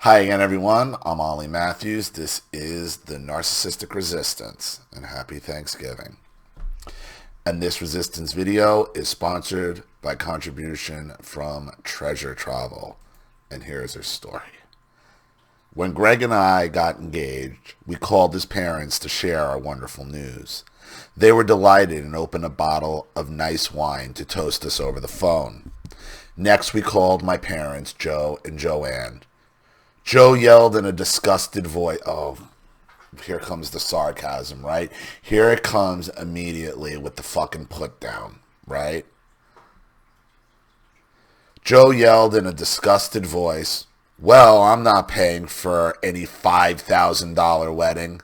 Hi again, everyone. I'm Ollie Matthews. This is the Narcissistic Resistance, and happy Thanksgiving. And this resistance video is sponsored by contribution from Treasure Travel. And here's her story. When Greg and I got engaged, we called his parents to share our wonderful news. They were delighted and opened a bottle of nice wine to toast us over the phone. Next, we called my parents, Joe and Joanne. Joe yelled in a disgusted voice. Oh, here comes the sarcasm, right? Here it comes immediately with the fucking put down, right? Joe yelled in a disgusted voice, "Well, I'm not paying for any $5,000 wedding."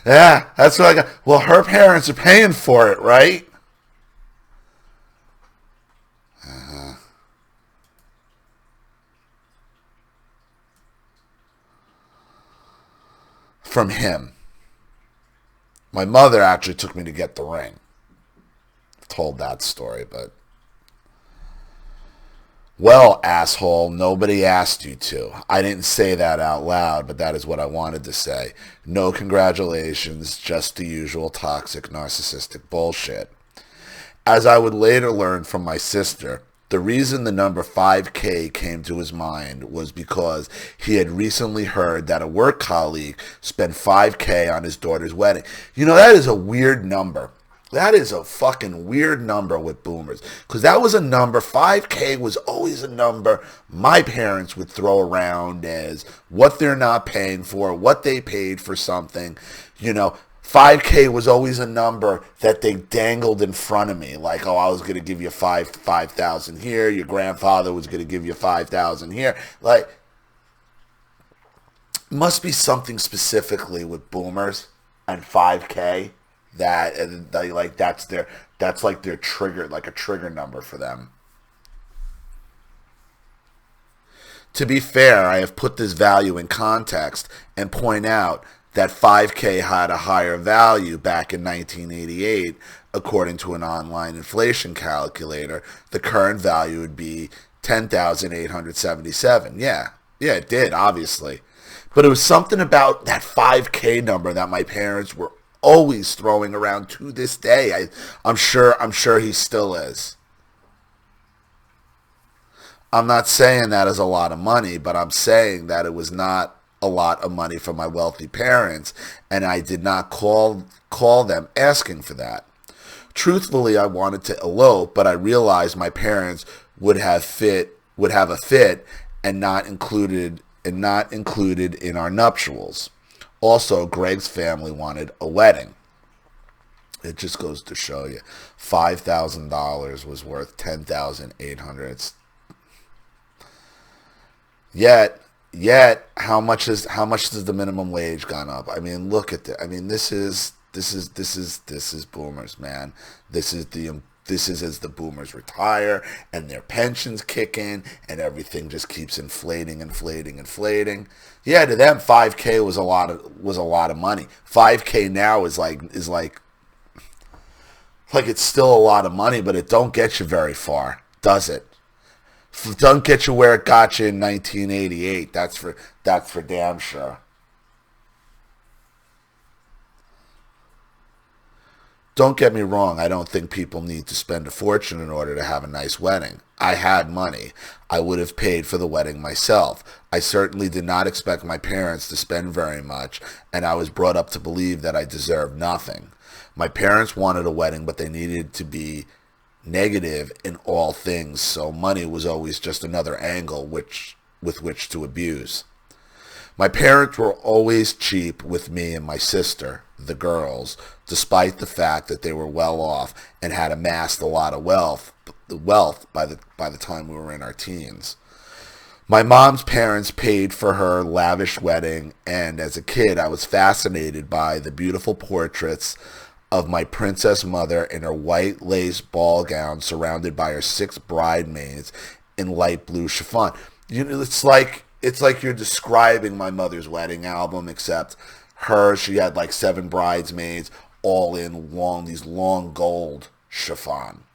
Yeah, that's what I got. Well, her parents are paying for it, right? From him. My mother actually took me to get the ring. I've told that story, but... Well, asshole, nobody asked you to. I didn't say that out loud, but that is what I wanted to say. No congratulations, just the usual toxic narcissistic bullshit. As I would later learn from my sister, the reason the number 5K came to his mind was because he had recently heard that a work colleague spent 5K on his daughter's wedding. You know, that is a weird number. That is a fucking weird number with boomers. Because that was a number, 5K was always a number my parents would throw around as what they're not paying for, what they paid for something. You know, 5K was always a number that they dangled in front of me. Like, oh, I was going to give you 5,000 here. Your grandfather was going to give you 5,000 here. Like, must be something specifically with boomers and 5K. That and they, like that's like their trigger, like a trigger number for them. To be fair, I have put this value in context and point out that 5K had a higher value back in 1988. According to an online inflation calculator, the current value would be 10,877. Yeah, it did, obviously. But it was something about that 5K number that my parents were always throwing around to this day. I'm sure he still is. I'm not saying that is a lot of money, but I'm saying that it was not a lot of money for my wealthy parents, and I did not call them asking for that. Truthfully, I wanted to elope, but I realized my parents would have a fit and not included in our nuptials. Also, Greg's family wanted a wedding. It just goes to show you, $5,000 was worth $10,800. Yet, how much has the minimum wage gone up? I mean, look at that. I mean, this is boomers, man. This is as the boomers retire and their pensions kick in and everything just keeps inflating. Yeah, to them 5K was a lot of money. 5K now is like it's still a lot of money, but it don't get you very far, does it? It don't get you where it got you in 1988. That's for damn sure. Don't get me wrong, I don't think people need to spend a fortune in order to have a nice wedding. I had money. I would have paid for the wedding myself. I certainly did not expect my parents to spend very much, and I was brought up to believe that I deserved nothing. My parents wanted a wedding, but they needed to be negative in all things, so money was always just another angle with which to abuse. My parents were always cheap with me and my sister, the girls, despite the fact that they were well off and had amassed a lot of wealth by the time we were in our teens. My mom's parents paid for her lavish wedding, and as a kid I was fascinated by the beautiful portraits of my princess mother in her white lace ball gown surrounded by her 6 bridesmaids in light blue chiffon. You know, it's like you're describing my mother's wedding album, except she had like 7 bridesmaids, all in these long gold chiffon.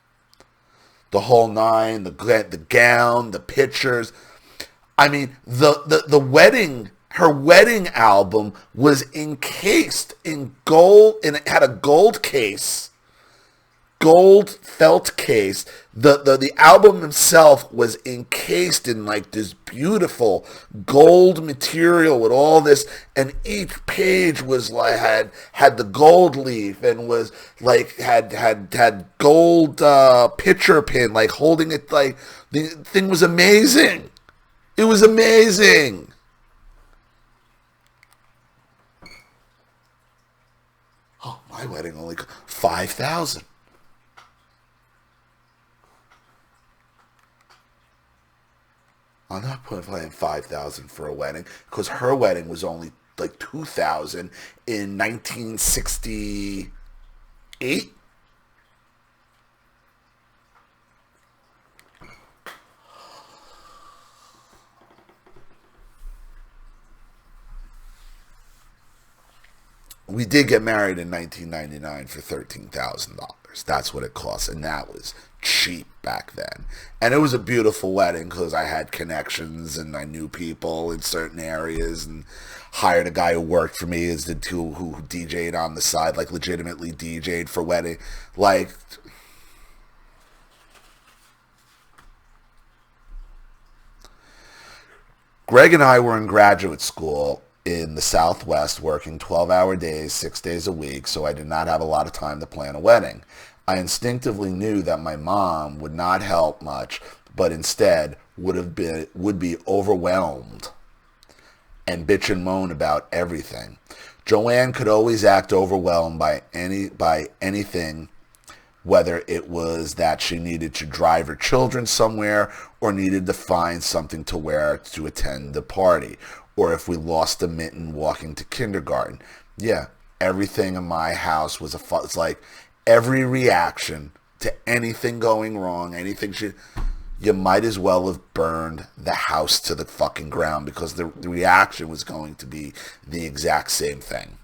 The whole nine, the gown, the pictures. I mean, the wedding, her wedding album was encased in gold, and it had a gold case, gold felt case. The album itself was encased in like this beautiful gold material with all this, and each page was like had the gold leaf, and was like had gold picture pin like holding it. Like the thing was amazing. It was amazing. Oh, my wedding only $5,000. I'm not paying $5,000 for a wedding because her wedding was only like $2,000 in 1968. We did get married in 1999 for $13,000. That's what it cost, and that was cheap back then. And it was a beautiful wedding because I had connections and I knew people in certain areas, and hired a guy who worked for me as the two who DJ'd on the side, like legitimately DJ'd for wedding. Like, Greg and I were in graduate school in the Southwest working 12-hour days, 6 days a week, so I did not have a lot of time to plan a wedding. I instinctively knew that my mom would not help much, but instead would be overwhelmed and bitch and moan about everything. Joanne could always act overwhelmed by anything, whether it was that she needed to drive her children somewhere or needed to find something to wear to attend the party, or if we lost a mitten walking to kindergarten. Yeah, everything in my house was it's like every reaction to anything going wrong, you might as well have burned the house to the fucking ground because the reaction was going to be the exact same thing.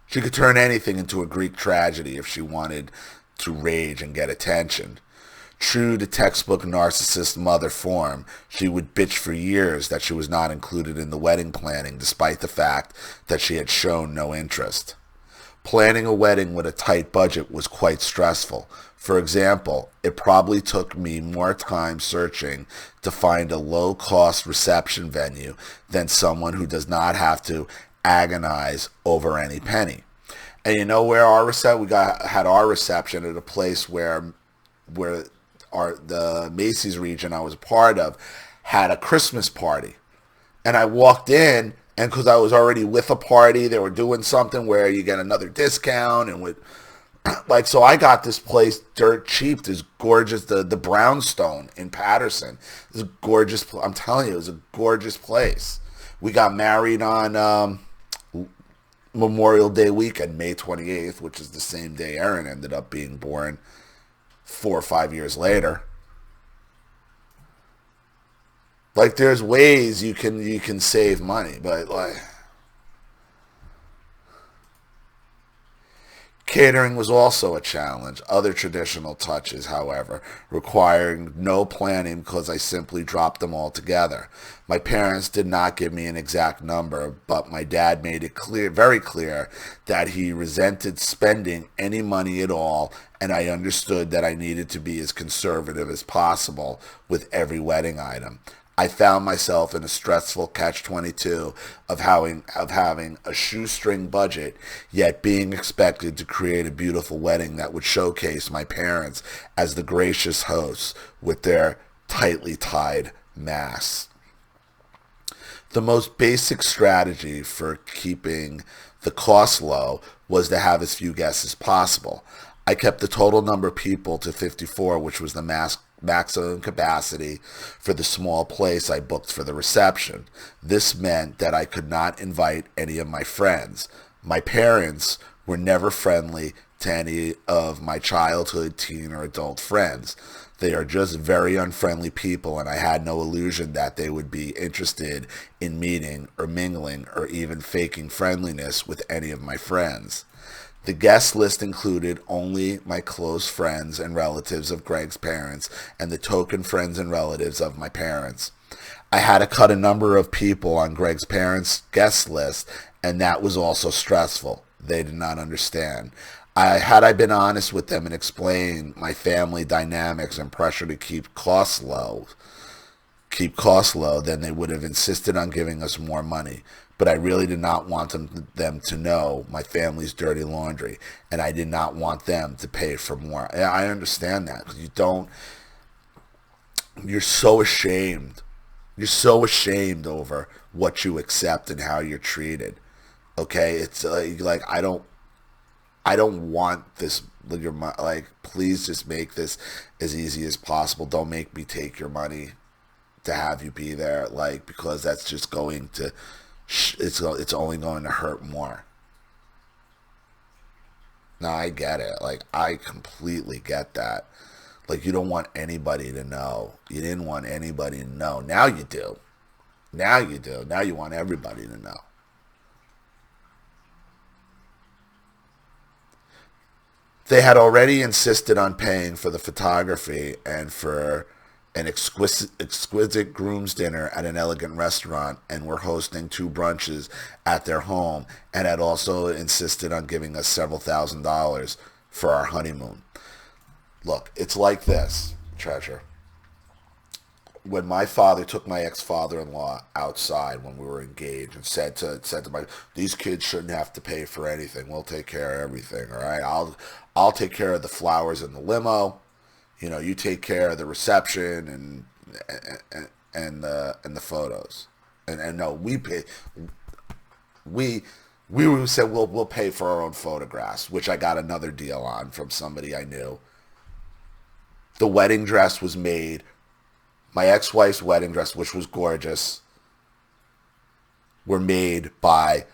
She could turn anything into a Greek tragedy if she wanted to rage and get attention. True to textbook narcissist mother form, she would bitch for years that she was not included in the wedding planning despite the fact that she had shown no interest. Planning a wedding with a tight budget was quite stressful. For example, it probably took me more time searching to find a low-cost reception venue than someone who does not have to agonize over any penny. And you know where had our reception at a place where the Macy's region I was a part of had a Christmas party. And I walked in, and because I was already with a party, they were doing something where you get another discount, and so I got this place dirt cheap, this gorgeous, the Brownstone in Patterson. This gorgeous, I'm telling you, it was a gorgeous place. We got married on Memorial Day weekend, May 28th, which is the same day Erin ended up being born 4 or 5 years later. Like, there's ways you can save money, but like, catering was also a challenge. Other traditional touches, however, requiring no planning because I simply dropped them all together. My parents did not give me an exact number, but my dad made it very clear, that he resented spending any money at all, and I understood that I needed to be as conservative as possible with every wedding item. I found myself in a stressful catch-22 of having a shoestring budget, yet being expected to create a beautiful wedding that would showcase my parents as the gracious hosts with their tightly tied mass. The most basic strategy for keeping the cost low was to have as few guests as possible. I kept the total number of people to 54, which was the maximum capacity for the small place I booked for the reception. This meant that I could not invite any of my friends. My parents were never friendly to any of my childhood, teen, or adult friends. They are just very unfriendly people, and I had no illusion that they would be interested in meeting or mingling or even faking friendliness with any of my friends. The guest list included only my close friends and relatives of Greg's parents and the token friends and relatives of my parents. I had to cut a number of people on Greg's parents' guest list, and that was also stressful. They did not understand. Had I been honest with them and explained my family dynamics and pressure to keep costs low, then they would have insisted on giving us more money. But I really did not want them to know my family's dirty laundry, and I did not want them to pay for more. I understand that, because you're so ashamed. You're so ashamed over what you accept and how you're treated. Okay, it's like I don't want this. Like, please just make this as easy as possible. Don't make me take your money to have you be there, like, because that's just going to, it's only going to hurt more. No, I get it. Like, I completely get that. Like, you don't want anybody to know. You didn't want anybody to know. Now you do. Now you do. Now you want everybody to know. They had already insisted on paying for the photography and for an exquisite groom's dinner at an elegant restaurant, and were hosting 2 brunches at their home, and had also insisted on giving us several $1,000s for our honeymoon. Look, it's like this, Treasure. When my father took my ex-father-in-law outside when we were engaged and said to my, these kids shouldn't have to pay for anything. We'll take care of everything, all right? I'll take care of the flowers in the limo. You know, you take care of the reception and the photos. And no, we pay. We said we'll pay for our own photographs, which I got another deal on from somebody I knew. The wedding dress was made. My ex-wife's wedding dress, which was gorgeous, were made by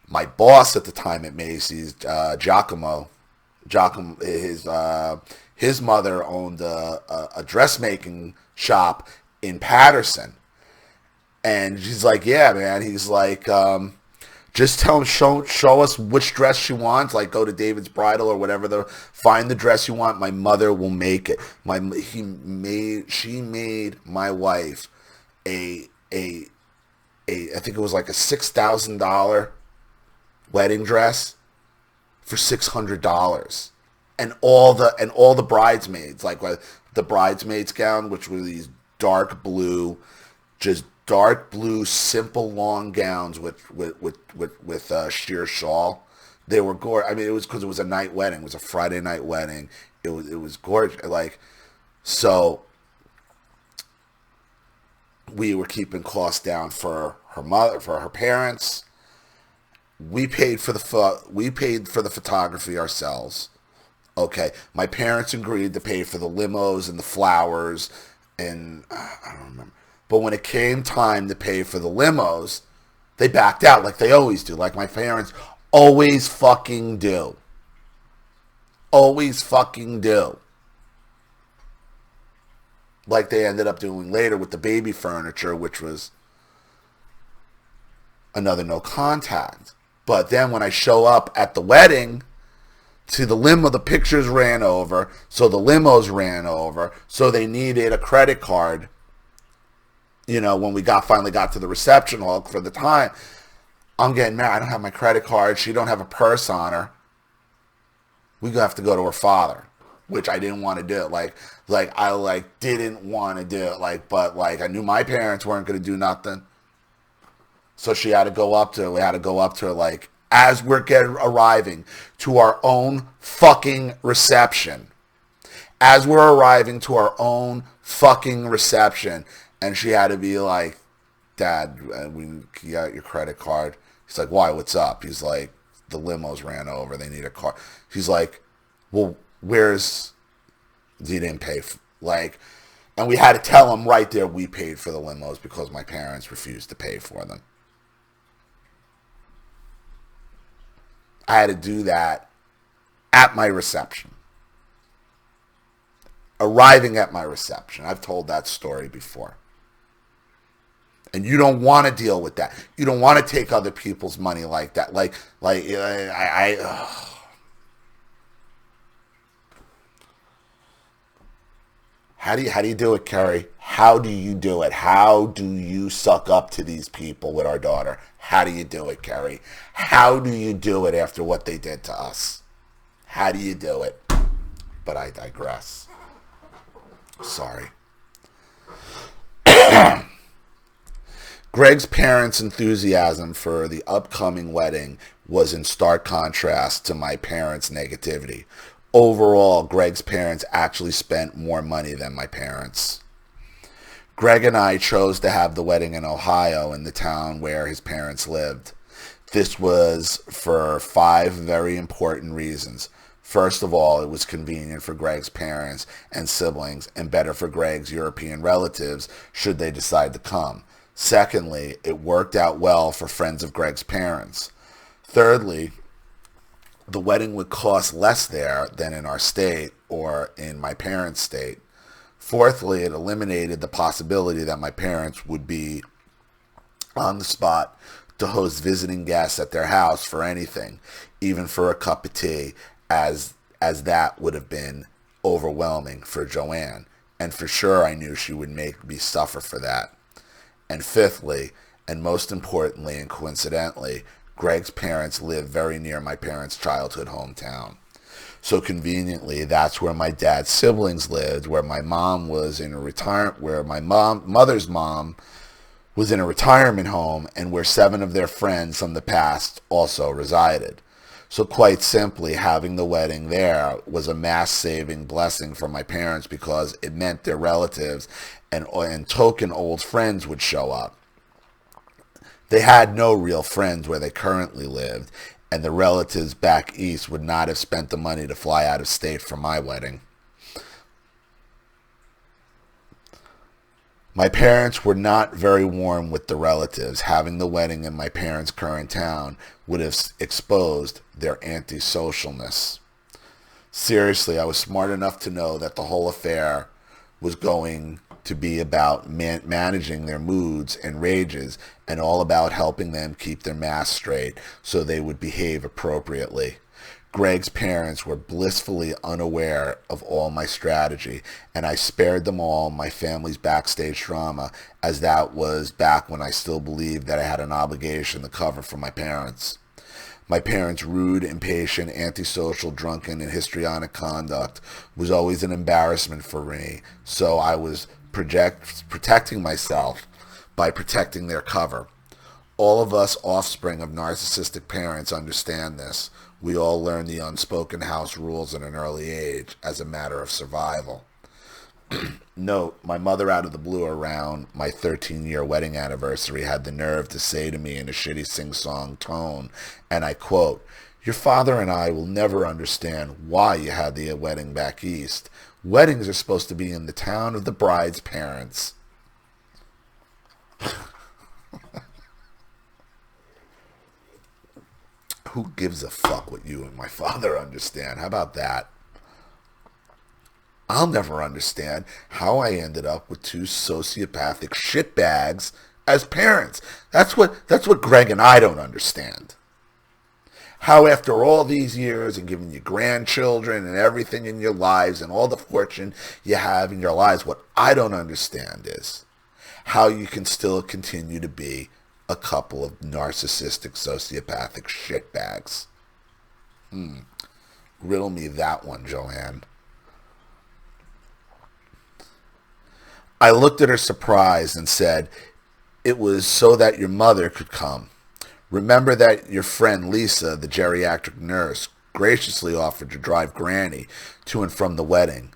my boss at the time at Macy's, Giacomo. His mother owned a dressmaking shop in Patterson. And she's like, yeah, man. He's like, just tell him, show us which dress she wants. Like, go to David's Bridal or whatever. Find the dress you want. My mother will make it. She made my wife I think it was like a $6,000 wedding dress for $600. And all the bridesmaids, like the bridesmaids gown, which were these dark blue, simple long gowns with sheer shawl. They were gorgeous. I mean, it was because it was a night wedding. It was a Friday night wedding. It was gorgeous. Like, so we were keeping costs down for her mother, for her parents. We paid for the photography ourselves. Okay, my parents agreed to pay for the limos and the flowers, and I don't remember. But when it came time to pay for the limos, they backed out like they always do, like my parents always fucking do. Always fucking do. Like they ended up doing later with the baby furniture, which was another no contact. But then when I show up at the wedding, see, the limo, the pictures ran over, so the limos ran over, so they needed a credit card. You know, when we finally got to the reception hall for the time, I'm getting married. I don't have my credit card. She don't have a purse on her. We have to go to her father, which I didn't want to do. I didn't want to do it. But I knew my parents weren't going to do nothing. So we had to go up to her, as we're arriving to our own fucking reception. As we're arriving to our own fucking reception. And she had to be like, Dad, you got your credit card? He's like, why? What's up? He's like, the limos ran over. They need a car. He's like, well, he didn't pay. And we had to tell him right there we paid for the limos because my parents refused to pay for them. I had to do that at my reception. Arriving at my reception. I've told that story before. And you don't want to deal with that. You don't want to take other people's money like that. How do you do it, Kerry? How do you do it? How do you suck up to these people with our daughter? How do you do it, Kerry? How do you do it after what they did to us? How do you do it? But I digress. Sorry. Greg's parents' enthusiasm for the upcoming wedding was in stark contrast to my parents' negativity. Overall, Greg's parents actually spent more money than my parents. Greg and I chose to have the wedding in Ohio, in the town where his parents lived. This was for 5 very important reasons. First of all, it was convenient for Greg's parents and siblings and better for Greg's European relatives should they decide to come. Secondly, it worked out well for friends of Greg's parents. Thirdly, the wedding would cost less there than in our state or in my parents' state. Fourthly, it eliminated the possibility that my parents would be on the spot to host visiting guests at their house for anything, even for a cup of tea, as that would have been overwhelming for Joanne. And for sure I knew she would make me suffer for that. And fifthly, and most importantly and coincidentally, Greg's parents lived very near my parents' childhood hometown. So conveniently, that's where my dad's siblings lived, where my mom was in a where my mother's mom was in a retirement home, and where 7 of their friends from the past also resided. So quite simply, having the wedding there was a mass-saving blessing for my parents because it meant their relatives and token old friends would show up. They had no real friends where they currently lived, and the relatives back east would not have spent the money to fly out of state for my wedding. My parents were not very warm with the relatives. Having the wedding in my parents' current town would have exposed their antisocialness. Seriously, I was smart enough to know that the whole affair was going to be about managing their moods and rages and all about helping them keep their masks straight so they would behave appropriately. Greg's parents were blissfully unaware of all my strategy, and I spared them all my family's backstage drama, as that was back when I still believed that I had an obligation to cover for my parents. My parents' rude, impatient, antisocial, drunken, and histrionic conduct was always an embarrassment for me, so I was protecting myself by protecting their cover. All of us offspring of narcissistic parents understand this. We all learn the unspoken house rules at an early age as a matter of survival. Note, my mother out of the blue around my 13-year wedding anniversary had the nerve to say to me in a shitty sing-song tone, and I quote, "Your father and I will never understand why you had the wedding back east. Weddings are supposed to be in the town of the bride's parents." Who gives a fuck what you and my father understand? How about that? I'll never understand how I ended up with 2 sociopathic shitbags as parents. That's what Greg and I don't understand. How after all these years and giving you grandchildren and everything in your lives and all the fortune you have in your lives, what I don't understand is how you can still continue to be a couple of narcissistic, sociopathic shitbags. Riddle me that one, Joanne. I looked at her surprised and said, "It was so that your mother could come. Remember that your friend Lisa, the geriatric nurse, graciously offered to drive Granny to and from the wedding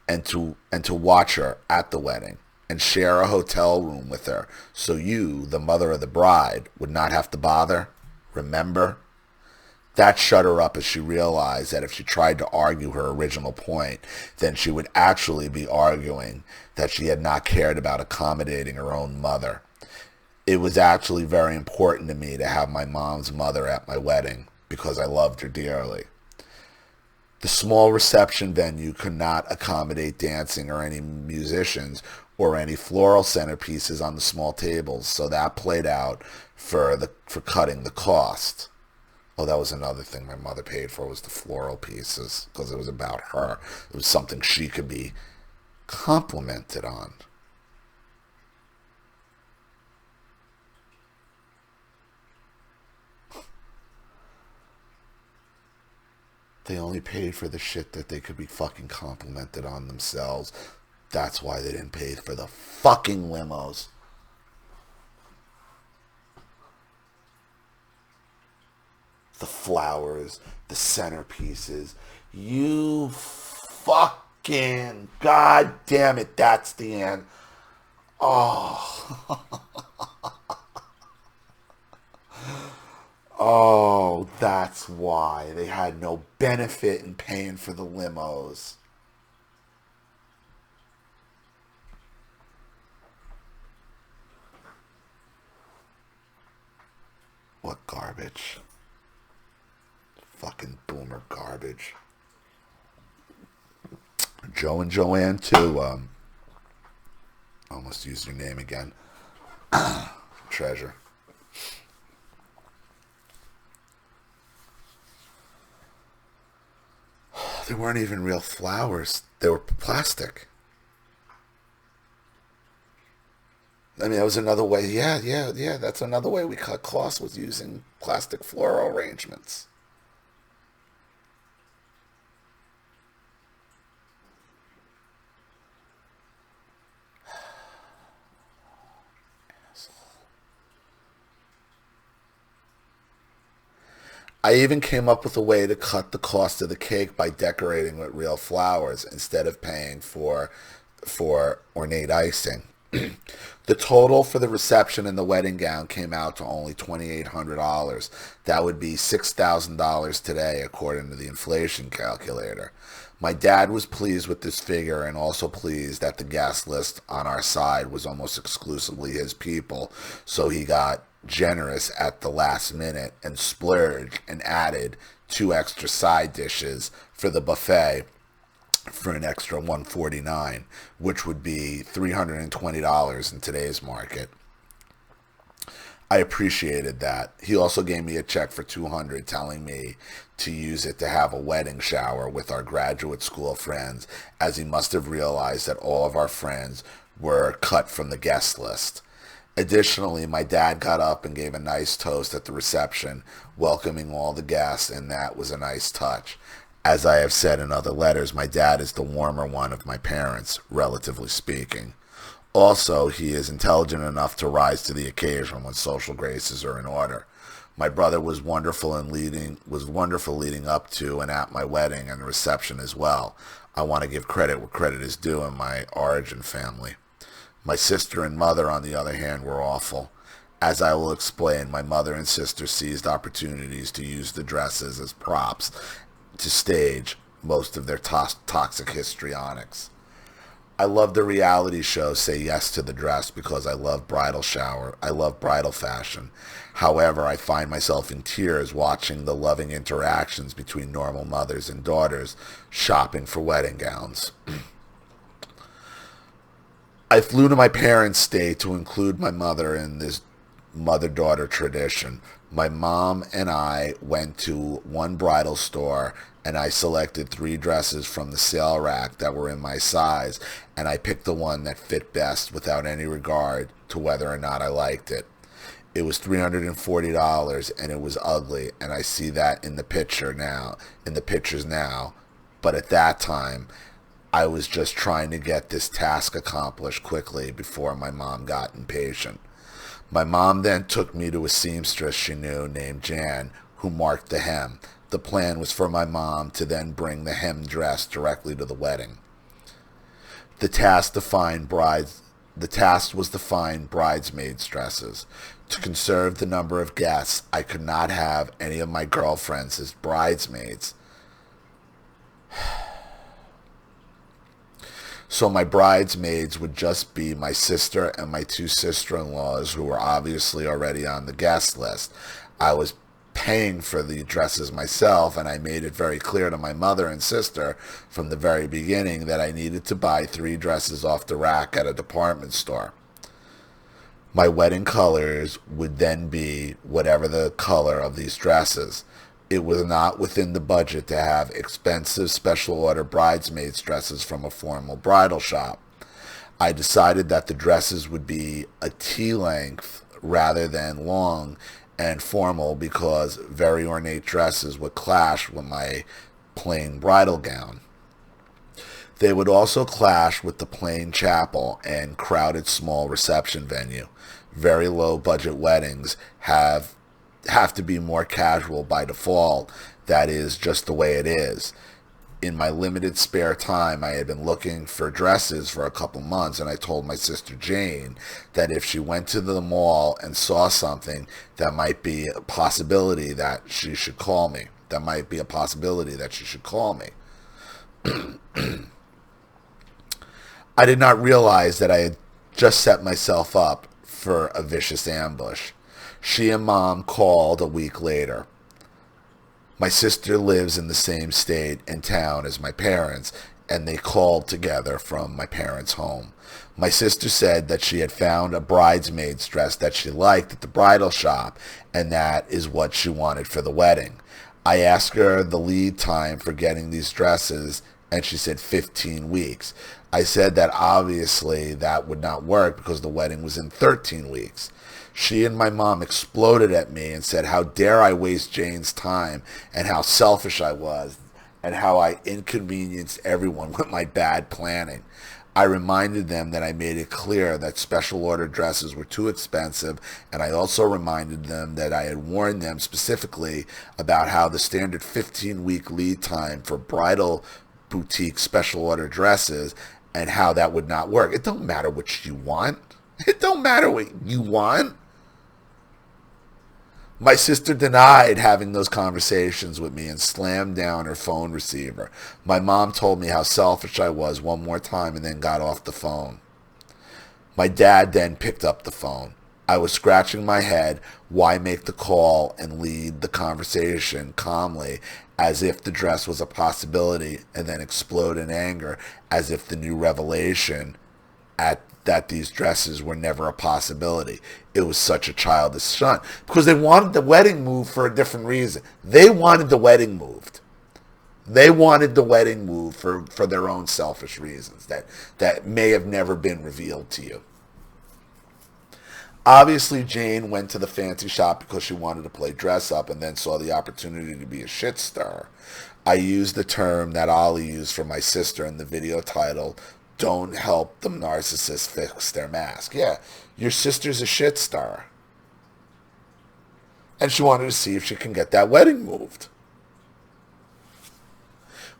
and to watch her at the wedding and share a hotel room with her so you, the mother of the bride, would not have to bother? Remember?" That shut her up as she realized that if she tried to argue her original point, then she would actually be arguing that she had not cared about accommodating her own mother. It was actually very important to me to have my mom's mother at my wedding because I loved her dearly. The small reception venue could not accommodate dancing or any musicians or any floral centerpieces on the small tables, so that played out for cutting the cost. Oh, that was another thing my mother paid for, was the floral pieces, because it was about her. It was something she could be complimented on. They only paid for the shit that they could be fucking complimented on themselves. That's why they didn't pay for the fucking limos. The flowers, the centerpieces. You fucking, god damn it, that's the end. Oh. Oh, that's why they had no benefit in paying for the limos. What garbage. Fucking boomer garbage. Joe and Joanne too. Almost used your name again. Treasure. They weren't even real flowers. They were plastic. I mean, that was another way. Yeah. That's another way we cut cloths, was using plastic floral arrangements. I even came up with a way to cut the cost of the cake by decorating with real flowers instead of paying for ornate icing. The total for the reception and the wedding gown came out to only $2,800. That would be $6,000 today, according to the inflation calculator. My dad was pleased with this figure and also pleased that the guest list on our side was almost exclusively his people, so he got generous at the last minute and splurged and added 2 extra side dishes for the buffet for an extra $149, which would be $320 in today's market. I appreciated that. He also gave me a check for $200, telling me to use it to have a wedding shower with our graduate school friends, as he must have realized that all of our friends were cut from the guest list. Additionally, my dad got up and gave a nice toast at the reception, welcoming all the guests, and that was a nice touch. As I have said in other letters, my dad is the warmer one of my parents, relatively speaking. Also, he is intelligent enough to rise to the occasion when social graces are in order. My brother was wonderful leading up to and at my wedding and the reception as well. I want to give credit where credit is due in my origin family. My sister and mother, on the other hand, were awful. As I will explain, my mother and sister seized opportunities to use the dresses as props to stage most of their toxic histrionics. I love the reality show Say Yes to the Dress because I love bridal fashion. However, I find myself in tears watching the loving interactions between normal mothers and daughters shopping for wedding gowns. I flew to my parents' state to include my mother in this mother-daughter tradition. My mom and I went to one bridal store and I selected 3 dresses from the sale rack that were in my size, and I picked the one that fit best without any regard to whether or not I liked it. It was $340 and it was ugly, and I see that in the pictures now, but at that time I was just trying to get this task accomplished quickly before my mom got impatient. My mom then took me to a seamstress she knew named Jan, who marked the hem. The plan was for my mom to then bring the hem dress directly to the wedding. The task was to find bridesmaids' dresses. To conserve the number of guests, I could not have any of my girlfriends as bridesmaids. So my bridesmaids would just be my sister and my 2 sister-in-laws, who were obviously already on the guest list. I was paying for the dresses myself, and I made it very clear to my mother and sister from the very beginning that I needed to buy 3 dresses off the rack at a department store. My wedding colors would then be whatever the color of these dresses. It was not within the budget to have expensive special order bridesmaids dresses from a formal bridal shop. I decided that the dresses would be a T length rather than long and formal because very ornate dresses would clash with my plain bridal gown. They would also clash with the plain chapel and crowded small reception venue. Very low budget weddings have to be more casual by default. That is just the way it is. In my limited spare time, I had been looking for dresses for a couple months, and I told my sister Jane that if she went to the mall and saw something, that might be a possibility that she should call me. That might be a possibility that she should call me. I did not realize that I had just set myself up for a vicious ambush. She and Mom called a week later. My sister lives in the same state and town as my parents, and they called together from my parents' home. My sister said that she had found a bridesmaid's dress that she liked at the bridal shop, and that is what she wanted for the wedding. I asked her the lead time for getting these dresses, and she said 15 weeks. I said that obviously that would not work because the wedding was in 13 weeks. She and my mom exploded at me and said how dare I waste Jane's time and how selfish I was and how I inconvenienced everyone with my bad planning. I reminded them that I made it clear that special order dresses were too expensive, and I also reminded them that I had warned them specifically about how the standard 15-week lead time for bridal boutique special order dresses and how that would not work. It don't matter what you want. It don't matter what you want. My sister denied having those conversations with me and slammed down her phone receiver. My mom told me how selfish I was one more time and then got off the phone. My dad then picked up the phone. I was scratching my head. Why make the call and lead the conversation calmly as if the dress was a possibility and then explode in anger as if the new revelation that these dresses were never a possibility. It was such a childish stunt because they wanted the wedding moved for a different reason. They wanted the wedding moved. They wanted the wedding moved for their own selfish reasons that may have never been revealed to you. Obviously, Jane went to the fancy shop because she wanted to play dress up and then saw the opportunity to be a shit stirrer. I used the term that Ollie used for my sister in the video title, "Don't help the narcissist fix their mask." Yeah, your sister's a shit stirrer. And she wanted to see if she can get that wedding moved.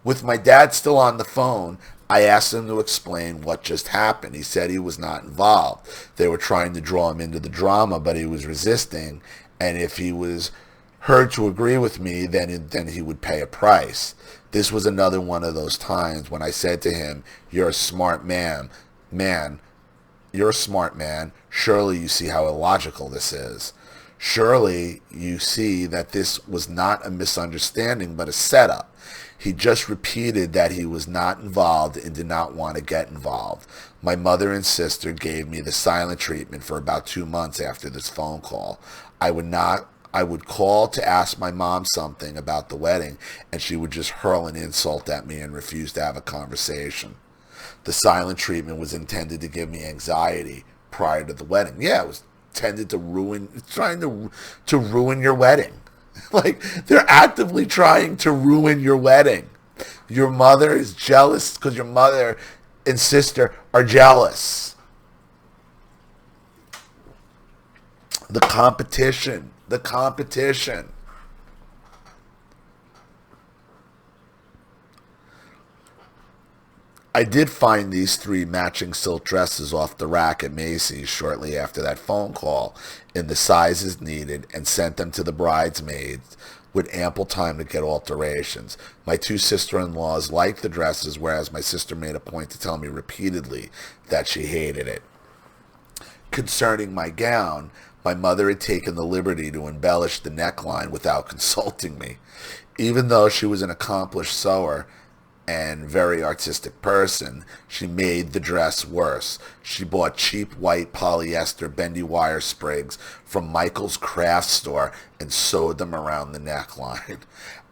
With my dad still on the phone, I asked him to explain what just happened. He said he was not involved. They were trying to draw him into the drama, but he was resisting. And if he was heard to agree with me, then he would pay a price. This was another one of those times when I said to him, "You're a smart man. You're a smart man. Surely you see how illogical this is. Surely you see that this was not a misunderstanding, but a setup." He just repeated that he was not involved and did not want to get involved. My mother and sister gave me the silent treatment for about 2 months after this phone call. I would call to ask my mom something about the wedding, and she would just hurl an insult at me and refuse to have a conversation. The silent treatment was intended to give me anxiety prior to the wedding. Yeah, it was intended to trying to ruin your wedding. Like, they're actively trying to ruin your wedding. Your mother is jealous because your mother and sister are jealous. The competition. I did find these 3 matching silk dresses off the rack at Macy's shortly after that phone call in the sizes needed and sent them to the bridesmaids with ample time to get alterations. My 2 sister-in-laws liked the dresses, whereas my sister made a point to tell me repeatedly that she hated it. Concerning my gown, my mother had taken the liberty to embellish the neckline without consulting me. Even though she was an accomplished sewer, and very artistic person, she made the dress worse. She bought cheap white polyester bendy wire sprigs from Michael's craft store and sewed them around the neckline.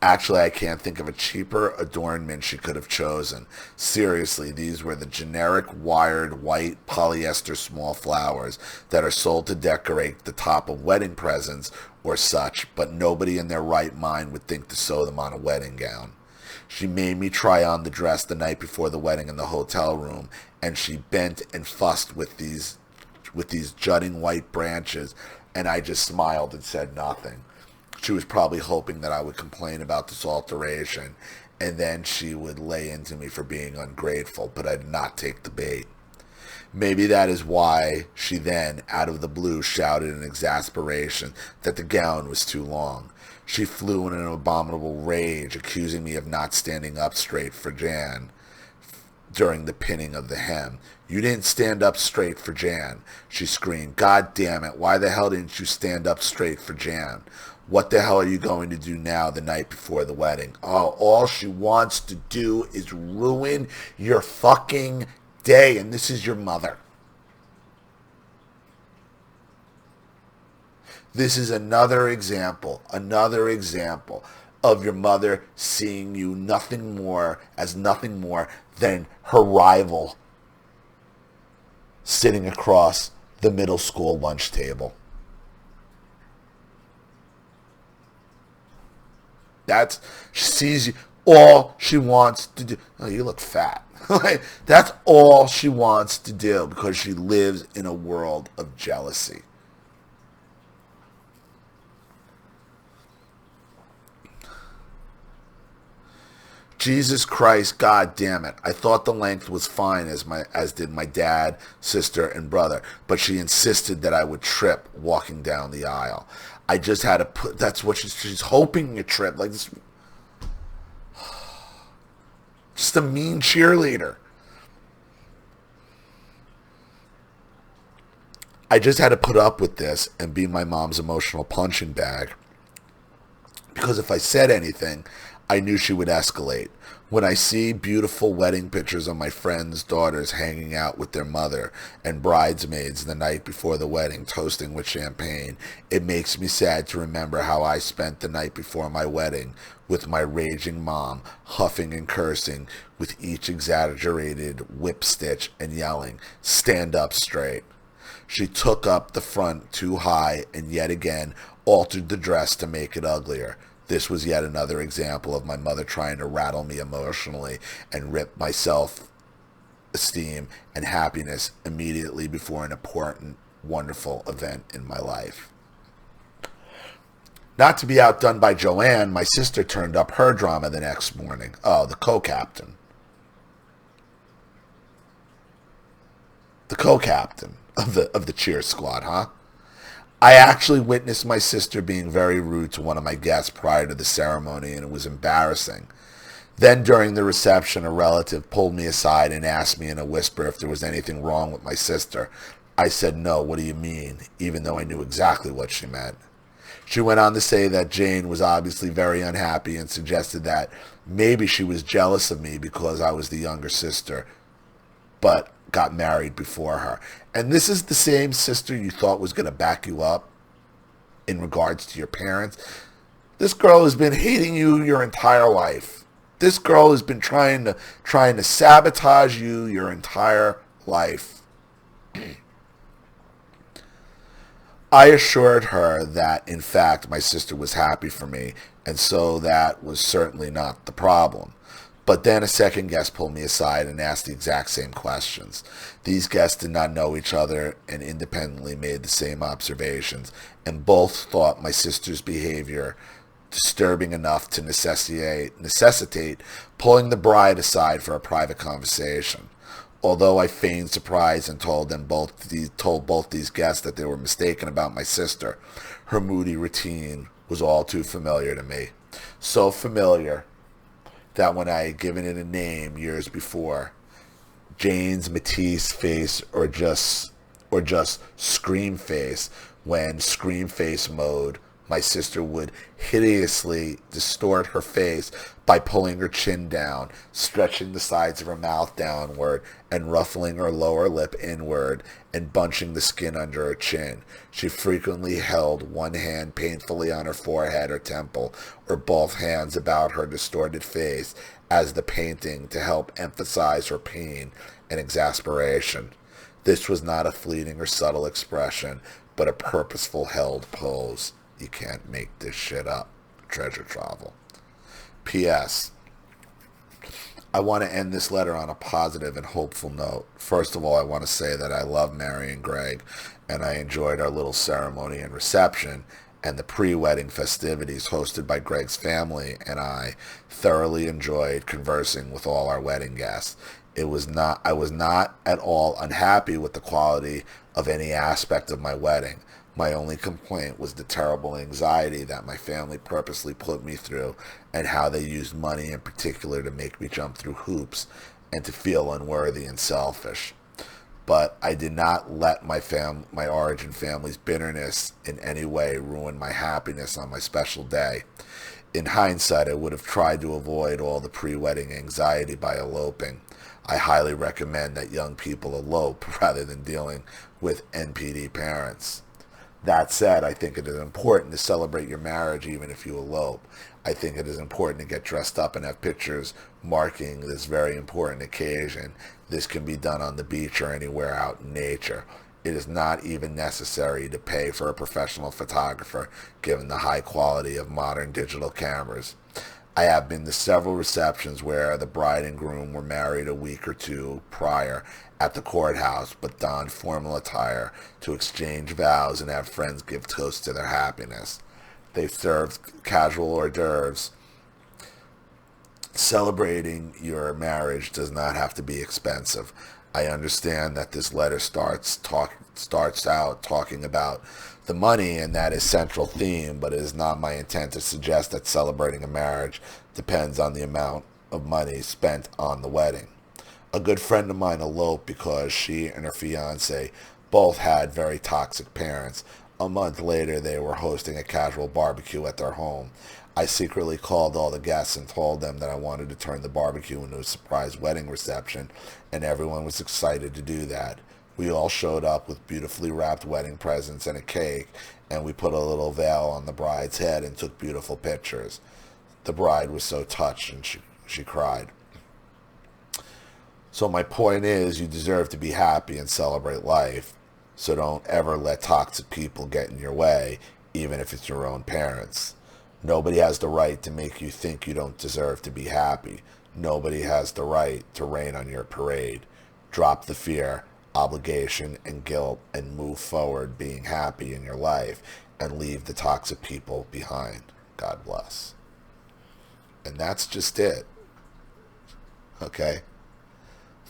Actually, I can't think of a cheaper adornment she could have chosen. Seriously, these were the generic wired white polyester small flowers that are sold to decorate the top of wedding presents or such, but nobody in their right mind would think to sew them on a wedding gown. She made me try on the dress the night before the wedding in the hotel room, and she bent and fussed with these jutting white branches, and I just smiled and said nothing. She was probably hoping that I would complain about this alteration, and then she would lay into me for being ungrateful, but I did not take the bait. Maybe that is why she then, out of the blue, shouted in exasperation that the gown was too long. She flew in an abominable rage, accusing me of not standing up straight for Jan during the pinning of the hem. "You didn't stand up straight for Jan," she screamed. "God damn it, why the hell didn't you stand up straight for Jan? What the hell are you going to do now the night before the wedding?" Oh, all she wants to do is ruin your fucking day, and this is your mother. This is another example of your mother seeing you nothing more than her rival sitting across the middle school lunch table. She sees you, all she wants to do. Oh, you look fat. That's all she wants to do because she lives in a world of jealousy. Jesus Christ, God damn it. I thought the length was fine as did my dad, sister, and brother, but she insisted that I would trip walking down the aisle. I just had to put, that's what she's hoping you trip. Like this, just a mean cheerleader. I just had to put up with this and be my mom's emotional punching bag. Because if I said anything, I knew she would escalate. When I see beautiful wedding pictures of my friends' daughters hanging out with their mother and bridesmaids the night before the wedding, toasting with champagne, it makes me sad to remember how I spent the night before my wedding with my raging mom, huffing and cursing with each exaggerated whip stitch and yelling, "Stand up straight." She took up the front too high and yet again altered the dress to make it uglier. This was yet another example of my mother trying to rattle me emotionally and rip my self-esteem and happiness immediately before an important, wonderful event in my life. Not to be outdone by Joanne, my sister turned up her drama the next morning. Oh, the co-captain. The co-captain of the cheer squad, huh? I actually witnessed my sister being very rude to one of my guests prior to the ceremony, and it was embarrassing. Then during the reception, a relative pulled me aside and asked me in a whisper if there was anything wrong with my sister. I said, "No, what do you mean?" even though I knew exactly what she meant. She went on to say that Jane was obviously very unhappy and suggested that maybe she was jealous of me because I was the younger sister, but got married before her. And this is the same sister you thought was going to back you up in regards to your parents. This girl has been hating you your entire life. This girl has been trying to sabotage you your entire life. I assured her that, in fact, my sister was happy for me, and so that was certainly not the problem. But then a second guest pulled me aside and asked the exact same questions. These guests did not know each other and independently made the same observations, and both thought my sister's behavior disturbing enough to necessitate pulling the bride aside for a private conversation. Although I feigned surprise and told both these guests that they were mistaken about my sister, her moody routine was all too familiar to me. So familiar that when I had given it a name years before, Jane's Matisse face or just scream face, when scream face mode My sister would hideously distort her face by pulling her chin down, stretching the sides of her mouth downward, and ruffling her lower lip inward, and bunching the skin under her chin. She frequently held one hand painfully on her forehead or temple, or both hands about her distorted face as the painting to help emphasize her pain and exasperation. This was not a fleeting or subtle expression, but a purposeful held pose. You can't make this shit up. Treasure Travel. P.S. I want to end this letter on a positive and hopeful note. First of all, I want to say that I love Mary and Greg, and I enjoyed our little ceremony and reception, and the pre-wedding festivities hosted by Greg's family, and I thoroughly enjoyed conversing with all our wedding guests. I was not at all unhappy with the quality of any aspect of my wedding. My only complaint was the terrible anxiety that my family purposely put me through, and how they used money in particular to make me jump through hoops and to feel unworthy and selfish. But I did not let my origin family's bitterness in any way ruin my happiness on my special day. In hindsight, I would have tried to avoid all the pre-wedding anxiety by eloping. I highly recommend that young people elope rather than dealing with NPD parents. That said, I think it is important to celebrate your marriage even if you elope. I think it is important to get dressed up and have pictures marking this very important occasion. This can be done on the beach or anywhere out in nature. It is not even necessary to pay for a professional photographer, given the high quality of modern digital cameras. I have been to several receptions where the bride and groom were married a week or two prior at the courthouse, but donned formal attire to exchange vows and have friends give toasts to their happiness. They served casual hors d'oeuvres. Celebrating your marriage does not have to be expensive. I understand that this letter starts out talking about the money, and that is central theme, but it is not my intent to suggest that celebrating a marriage depends on the amount of money spent on the wedding. A good friend of mine eloped because she and her fiance both had very toxic parents. A month later, they were hosting a casual barbecue at their home. I secretly called all the guests and told them that I wanted to turn the barbecue into a surprise wedding reception, and everyone was excited to do that. We all showed up with beautifully wrapped wedding presents and a cake, and we put a little veil on the bride's head and took beautiful pictures. The bride was so touched, and she cried. So my point is, you deserve to be happy and celebrate life, so don't ever let toxic people get in your way, even if it's your own parents. Nobody has the right to make you think you don't deserve to be happy. Nobody has the right to rain on your parade. Drop the fear, obligation, and guilt, and move forward being happy in your life, and leave the toxic people behind. God bless. And that's just it. Okay?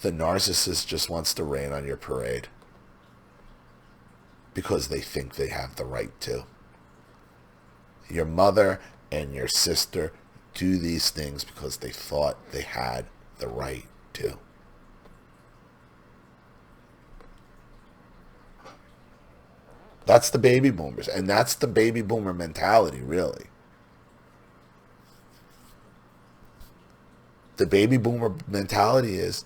The narcissist just wants to rain on your parade because they think they have the right to. Your mother and your sister do these things because they thought they had the right to. That's the baby boomers, and that's the baby boomer mentality, really. The baby boomer mentality is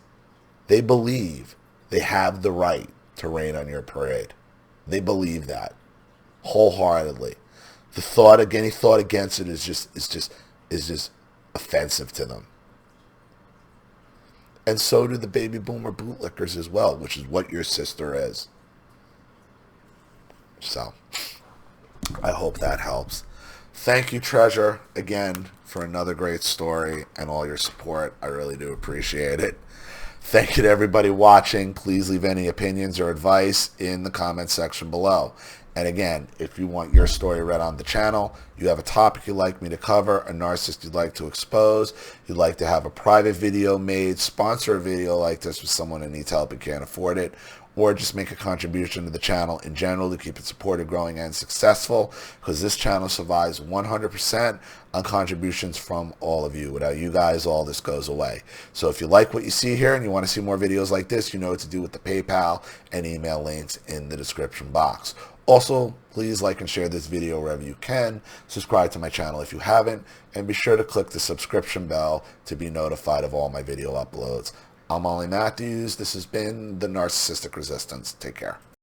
they believe they have the right to rain on your parade. They believe that wholeheartedly. Any thought against it is just offensive to them. And so do the baby boomer bootlickers as well, which is what your sister is. So, I hope that helps. Thank you, Treasure, again, for another great story and all your support. I really do appreciate it. Thank you to everybody watching. Please leave any opinions or advice in the comment section below. And again, if you want your story read on the channel, you have a topic you'd like me to cover, a narcissist you'd like to expose, you'd like to have a private video made, sponsor a video like this with someone who needs help and can't afford it, or just make a contribution to the channel in general to keep it supported, growing, and successful, because this channel survives 100% on contributions from all of you. Without you guys, all this goes away. So if you like what you see here and you want to see more videos like this, you know what to do with the PayPal and email links in the description box. Also, please like and share this video wherever you can. Subscribe to my channel if you haven't, and be sure to click the subscription bell to be notified of all my video uploads. I'm Ollie Matthews. This has been the Narcissistic Resistance. Take care.